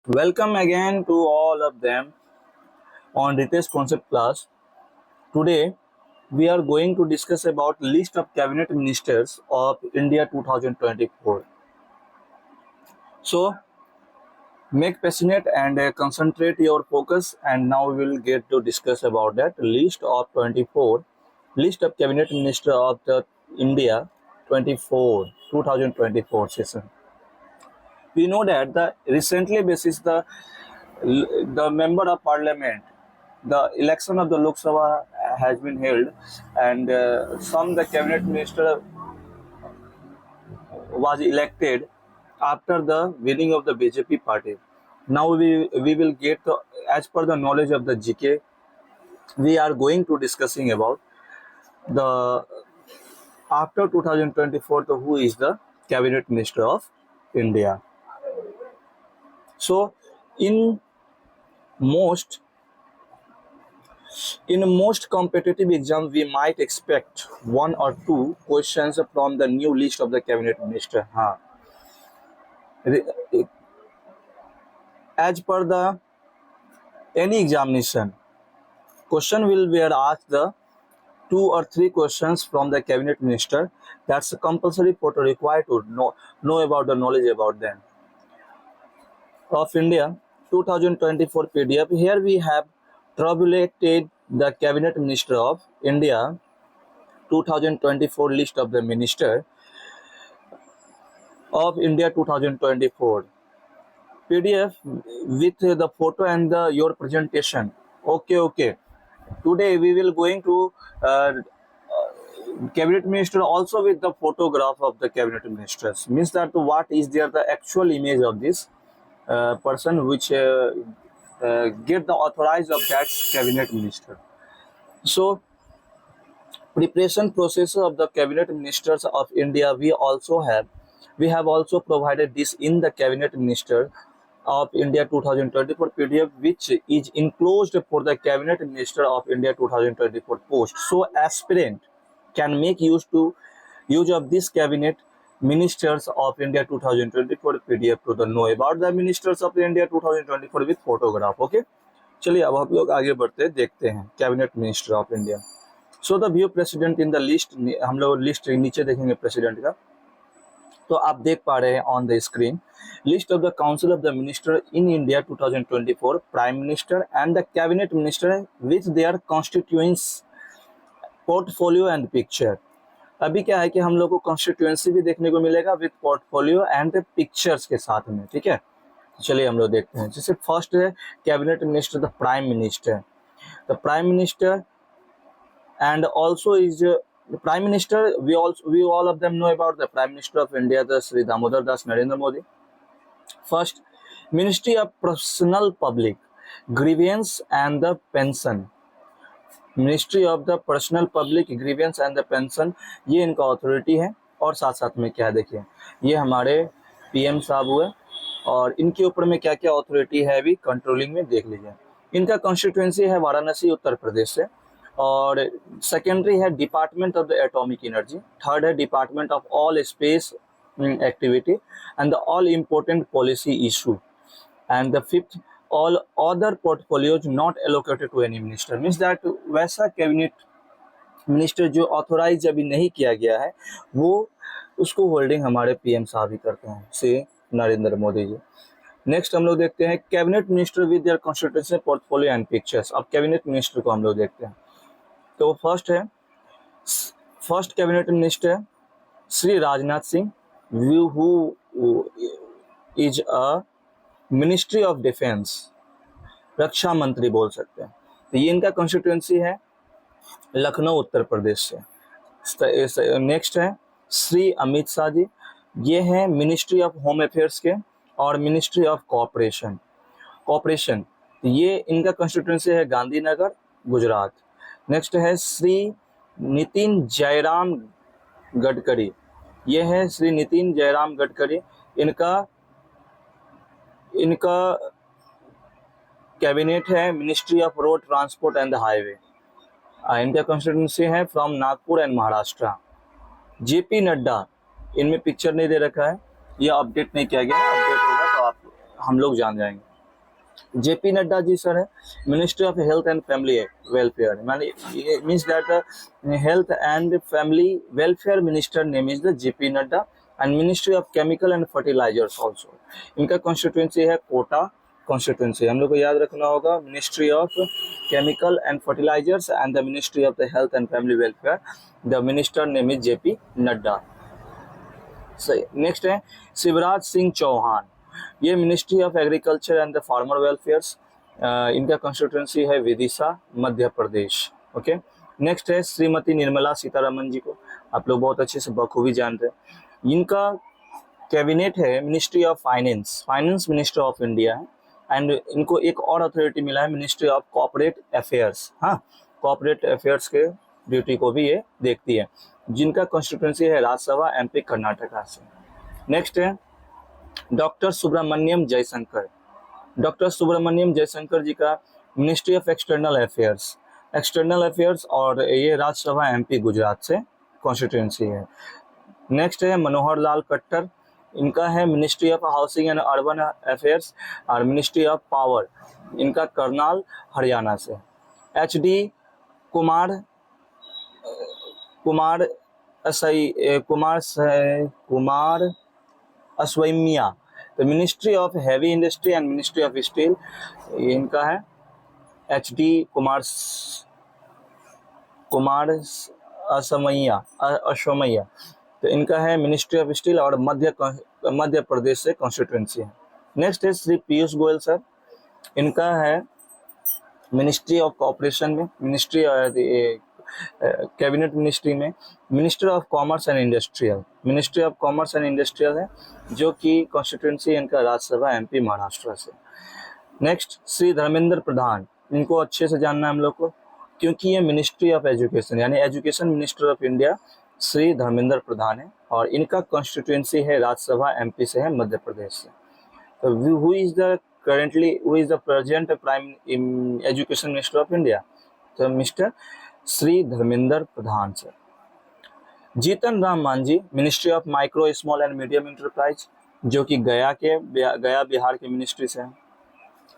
Welcome again to all of them on Ritesh Concept Class. Today we are going to discuss about list of cabinet ministers of India 2024. So make passionate and concentrate your focus, and now we will get to discuss about that list of 24 list of cabinet minister of the India 2024 session. We know that the recently basis the member of parliament, the election of the Lok Sabha has been held, and some the cabinet minister was elected after the winning of the BJP party. Now we will get as per the knowledge of the GK, we are going to discussing about the after 2024 who is the cabinet minister of India. So in most most competitive exams, we might expect one or two questions from the new list of the cabinet minister. As per the any examination, question will be asked the two or three questions from the cabinet minister. That's a compulsory photo required to know about the knowledge about them. Of India 2024 PDF. Here we have tabulated the cabinet minister of India 2024 list of the minister of India 2024 PDF with the photo and your presentation. Okay. Today we will going to cabinet minister also with the photograph of the cabinet ministers. Means that what is there the actual image of this person which get the authorized of that cabinet minister. So preparation process of the cabinet ministers of India we have also provided this in the cabinet minister of India 2024 PDF, which is enclosed for the cabinet minister of India 2024 post. So aspirant can make use of this cabinet ministers of India 2024 PDF to the know about the ministers of India 2024 with photograph. Okay, चलिए अब हम लोग आगे बढ़ते देखते हैं cabinet minister of India. So the view president in the list, हम लोग लिस्ट नीचे देखेंगे प्रेसिडेंट का. तो आप देख पा रहे हैं on the screen list of the council of the minister in India 2024, prime minister and the cabinet minister with their constituents portfolio and picture. अभी क्या है कि हम लोग को कॉन्स्टिट्यूएंसी भी देखने को मिलेगा विथ पोर्टफोलियो एंड पिक्चर्स के साथ में. ठीक है, चलिए हम लोग देखते हैं. जैसे फर्स्ट है cabinet minister the prime minister. The prime minister and also is the prime minister, we all of them know about the prime minister of India, the Sri Damodar Das Narendra Modi. First, ministry of personal public grievance and the pension. Ministry of the personnel public grievance and the pension, ये इनका authority है. और साथ साथ में क्या देखिए, ये हमारे पीएम साहब हुए और इनके ऊपर में क्या क्या अथॉरिटी है अभी कंट्रोलिंग में देख लीजिए. इनका कॉन्स्टिट्यूएंसी है वाराणसी उत्तर प्रदेश से. और सेकेंडरी है department of the atomic energy. Third है department of all space activity and the all important policy issue. And the fifth all other portfolios not allocated to any minister. Means that वैसा cabinet minister जो authorise अभी नहीं किया गया है वो उसको होल्डिंग हमारे पीएम साहब ही करते हैं, श्री नरेंद्र मोदी जी. नेक्स्ट हम लोग देखते हैं cabinet minister with their constituency portfolio and pictures. अब कैबिनेट मिनिस्टर को हम लोग देखते हैं. तो first cabinet minister Shri Rajnath Singh, who is a ministry of defence, रक्षा मंत्री बोल सकते हैं. तो ये इनका कॉन्स्टिट्यूएंसी है लखनऊ उत्तर प्रदेश से. नेक्स्ट है श्री अमित शाह जी, ये हैं मिनिस्ट्री ऑफ होम अफेयर्स के और मिनिस्ट्री ऑफ कॉपरेशन. ये इनका कॉन्स्टिट्यूएंसी है गांधीनगर गुजरात. नेक्स्ट है श्री नितिन जयराम गडकरी, ये है श्री नितिन जयराम गडकरी. इनका कैबिनेट है ministry of road transport and highway. इनका कॉन्स्टिट्यूएंसी है from Nagpur and Maharashtra. JP Nadda, इनमें पिक्चर नहीं दे रखा है, ये अपडेट नहीं किया गया है, अपडेट होगा तो हम लोग जान जाएंगे. जेपी नड्डा जी सर है ministry of health and family welfare, माने ये means that health and family welfare minister name is the JP Nadda and ministry of chemical and fertilisers also. इनका कॉन्स्टिट्यूंसी है कोटा कॉन्स्टिट्यूंसी, हम लोग को याद रखना होगा ministry of chemical and fertilisers and the ministry of the health and family welfare, the minister name is JP Nadda. सही, next है शिवराज सिंह चौहान, ये ministry of agriculture and the farmer welfares, इनका कॉन्स्टिट्यूंसी है विदिशा मध्य प्रदेश। ओके, नेक्स्ट है श्रीमती निर्मला सीतारमन जी को आप लोग बहुत अच्छे से बखूबी जानते हैं। इनका कैबिनेट है ministry of finance, finance minister of India है एंड इनको एक और अथॉरिटी मिला है मिनिस्ट्री ऑफ कॉर्पोरेट अफेयर्स। हाँ, कॉर्पोरेट अफेयर्स के ड्यूटी को भी ये देखती है, जिनका कॉन्स्टिट्यूंसी है राज्यसभा एमपी कर्नाटका से। नेक्स्ट है डॉक्टर सुब्रमण्यम जयशंकर, डॉक्टर सुब्रमण्यम जयशंकर जी का ministry of external affairs, external affairs, और ये राज्यसभा एमपी गुजरात से कॉन्स्टिट्यूंसी है। नेक्स्ट है मनोहर लाल खट्टर, इनका है ministry of housing and urban affairs और मिनिस्ट्री ऑफ पावर, इनका करनाल हरियाणा से। एच डी कुमार कुमार कुमार अस्वैमिया, तो ministry of heavy industry and ministry of steel, इनका है एच डी कुमार अश्वमैया, तो इनका है मिनिस्ट्री ऑफ स्टील और मध्य प्रदेश से कॉन्स्टिट्यूंसी है। नेक्स्ट है श्री पीयूष गोयल सर, इनका है मिनिस्ट्री ऑफ कॉर्पोरेशन में, मिनिस्ट्री कैबिनेट मिनिस्ट्री में minister of commerce and industrial, ministry of commerce and industrial है, जो कि कॉन्स्टिट्यूंसी इनका राज्यसभा एमपी महाराष्ट्र से। नेक्स्ट श्री धर्मेंद्र प्रधान, इनको अच्छे से जानना है हम लोग को, क्योंकि ये मिनिस्ट्री ऑफ एजुकेशन यानी education minister of India Shri Dharmendra Pradhan है और इनका कॉन्स्टिट्यूंसी है राज्यसभा एमपी से है मध्य प्रदेश से। तो who is the present prime education minister of India, तो mister Shri Dharmendra Pradhan sir. Jitan Ram Manjhi ministry of micro small and medium enterprise, जो कि गया बिहार के मिनिस्ट्री से है।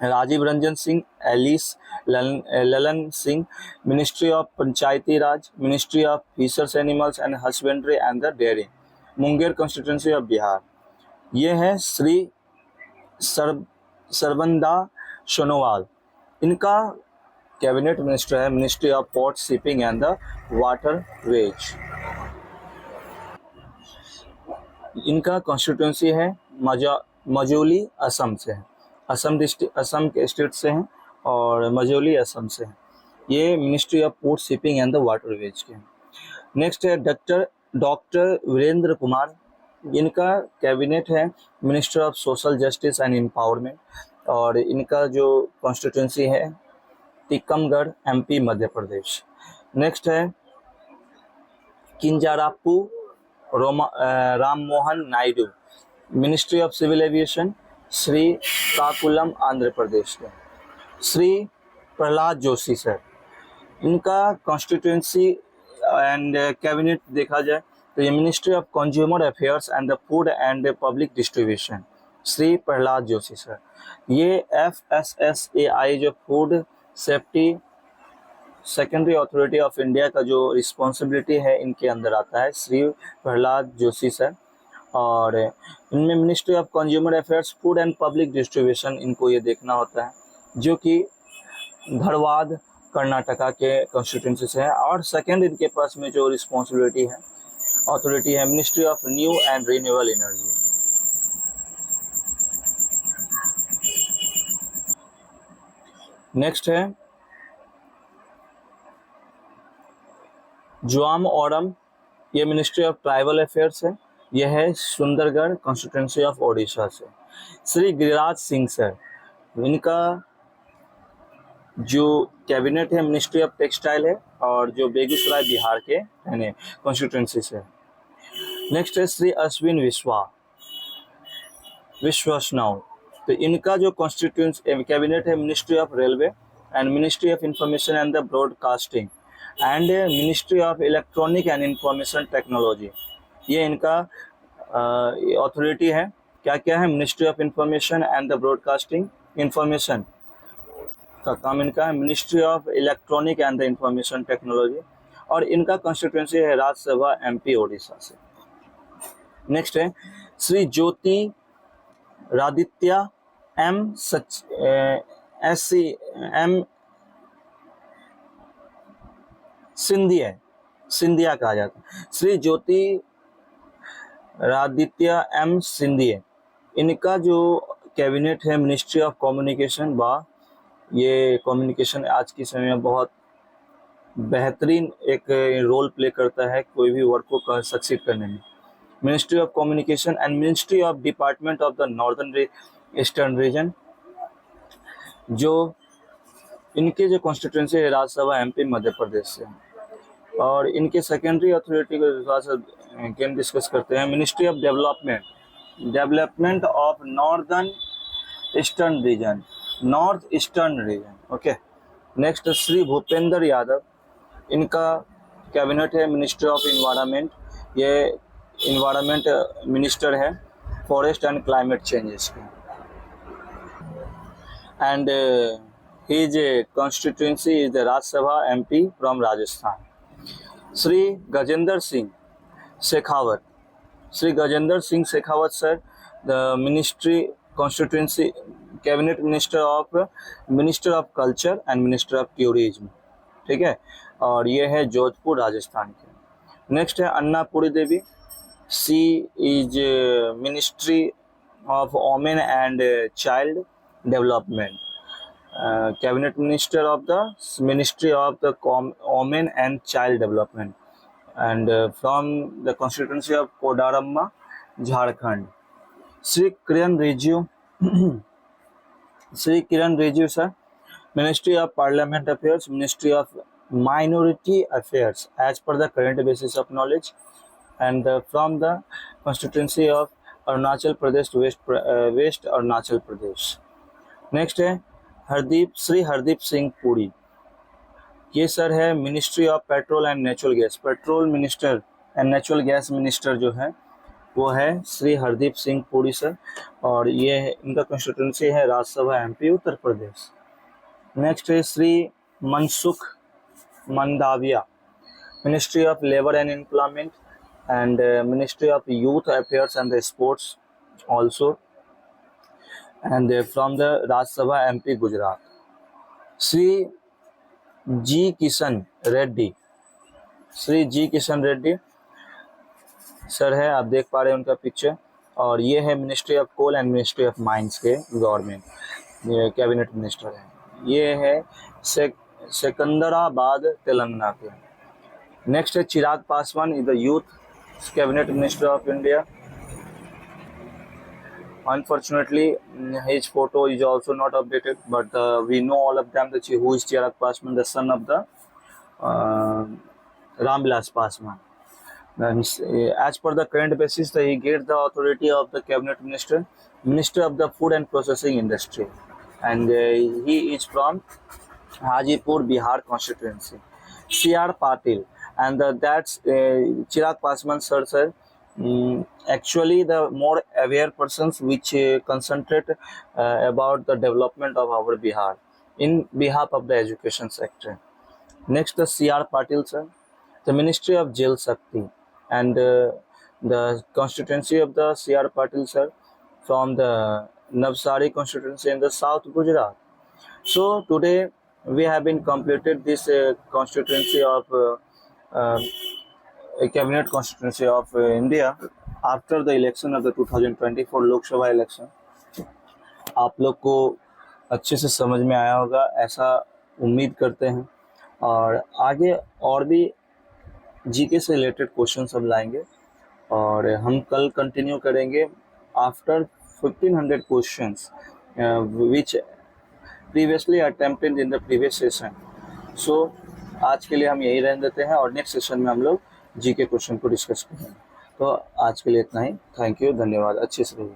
Rajiv Ranjan Singh alias Lalan Singh ministry of Panchayati Raj, ministry of fishers animals and husbandry and the dairy, Munger constituency of Bihar. ये है श्री सर्बंदा सोनोवाल, इनका cabinet minister है ministry of port shipping and the water veg. इनका कॉन्स्टिट्यूंसी है मजौली असम से है, असम डिस्ट्रिक्ट असम के स्टेट से हैं और मजौली असम से हैं। ये ministry of port shipping and the water veg के हैं। नेक्स्ट है डॉक्टर वीरेंद्र कुमार, इनका कैबिनेट है minister of social justice and empowerment और इनका जो कॉन्स्टिट्यूंसी है टीकमगढ़ एमपी मध्य प्रदेश। नेक्स्ट है Kinjarapu Ram Mohan Naidu, ministry of civil aviation Srikakulam Andhra Pradesh के। श्री प्रहलाद जोशी सर, इनका कॉन्स्टिट्यूंसी एंड कैबिनेट देखा जाए तो ये ministry of consumer affairs and the food and public distribution, Shri Prahlad Joshi sir. ये FSSAI जो food safety secondary authority of India का जो रिस्पॉन्सिबिलिटी है इनके अंदर आता है श्री प्रहलाद जोशी सर, और इनमें ministry of consumer affairs food and public distribution इनको ये देखना होता है, जो कि धरवाद कर्नाटका के कॉन्स्टिट्यूंसी से है। और सेकेंड इनके पास में जो रिस्पॉन्सिबिलिटी है अथॉरिटी है ministry of new and renewable energy. Next है जुआम ओरम, ये मिनिस्ट्री ऑफ ट्राइबल अफेयर्स है, यह है सुंदरगढ़ कॉन्स्टिट्यूंसी ऑफ ओडिशा से। श्री गिरिराज सिंह सर, इनका जो कैबिनेट है मिनिस्ट्री ऑफ टेक्सटाइल है और जो बेगूसराय बिहार के यानी कॉन्स्टिट्यूंसी से। नेक्स्ट है श्री अश्विन विश्वस्नाव, तो इनका जो कॉन्स्टिट्यूंसी कैबिनेट है ministry of railway and ministry of information and the broadcasting and ministry of electronic and information technology. ये इनका अथॉरिटी है, क्या क्या है, ministry of information and the broadcasting, information का काम इनका है, ministry of electronic and the information technology, और इनका कॉन्स्टिट्यूंसी है राज्यसभा एमपी ओडिशा से। नेक्स्ट है श्री ज्योति रादित्य एम सिंधिया कहा जाता है। श्री ज्योति रादित्य एम सिंधिया, इनका जो कैबिनेट है मिनिस्ट्री ऑफ कम्युनिकेशन बा, ये कम्युनिकेशन आज के समय में बहुत बेहतरीन एक रोल प्ले करता है कोई भी वर्क को सक्सीड करने में। Ministry of communication and ministry of department of the northern eastern region, जो इनके जो कॉन्स्टिट्यूंसी है राज्यसभा एमपी मध्य प्रदेश से। और इनके सेकेंडरी अथॉरिटी को थोड़ा सा गेम डिस्कस करते हैं। Ministry of development of north eastern region, okay. Next Shri Bhupendra Yadav, इनका कैबिनेट है मिनिस्ट्री ऑफ इन्वायरमेंट, ये इन्वायरमेंट मिनिस्टर है फॉरेस्ट एंड क्लाइमेट चेंजेस के। And his constituency is the Rajya Sabha MP from Rajasthan. Shri Gajendra Singh Shekhawat sir, the ministry constituency cabinet minister of culture and minister of tourism, ठीक है, और ये है जोधपुर राजस्थान के। नेक्स्ट है Annapurna Devi, she is ministry of women and child development, cabinet minister of the ministry of the women and child development, and from the constituency of Koderma Jharkhand. Shri Kiren Rijiju sir, ministry of parliament affairs, ministry of minority affairs as per the current basis of knowledge, and from the constituency of Arunachal Pradesh, West Arunachal Pradesh. Next है श्री हरदीप सिंह पुरी, ये sir है ministry of petrol and natural gas, petrol minister and natural gas minister जो है वो है Shri Hardeep Singh Puri sir, और ये इनका कॉन्स्टिट्यूंसी है राज्यसभा एमपी उत्तर प्रदेश। नेक्स्ट है Shri Mansukh Mandaviya, ministry of labour and employment, and ministry of youth affairs and sports also, and from the Rajya Sabha MP Gujarat. Shri G Kishan Reddy sir है, आप देख पा रहे हैं उनका पिक्चर, और ये है ministry of coal and ministry of mines के गवर्नमेंट कैबिनेट मिनिस्टर है। ये है सिकंदराबाद तेलंगाना के। नेक्स्ट है Chirag Paswan, is the youth cabinet minister of India. Unfortunately, his photo is also not updated, but we know all of them that who is Chirag Paswan, the son of the Ramvilas Paswan. As per the current basis, he gets the authority of the cabinet minister of the food and processing industry, and he is from Hajipur, Bihar constituency. C.R. Patil, and that's Chirag Paswan sir. Actually the more aware persons which concentrate about the development of our Bihar in behalf of the education sector. Next, the C.R. Patil sir, the Ministry of Jal Shakti, and the constituency of the C.R. Patil sir from the Navsari constituency in the South Gujarat. So today we have been completed this constituency of a cabinet constituency of India after the election of the 2024 Lok Sabha election. आप लोग को अच्छे से समझ में आया होगा ऐसा उम्मीद करते हैं, और आगे और भी जीके से रिलेटेड क्वेश्चन सब लाएंगे, और हम कल कंटिन्यू करेंगे after 1500 questions which previously attempted in the previous session. So आज के लिए हम यही रहने देते हैं, और नेक्स्ट सेशन में हम लोग जीके क्वेश्चन को डिस्कस करेंगे। तो आज के लिए इतना ही। थैंक यू, धन्यवाद, अच्छे से रहिए।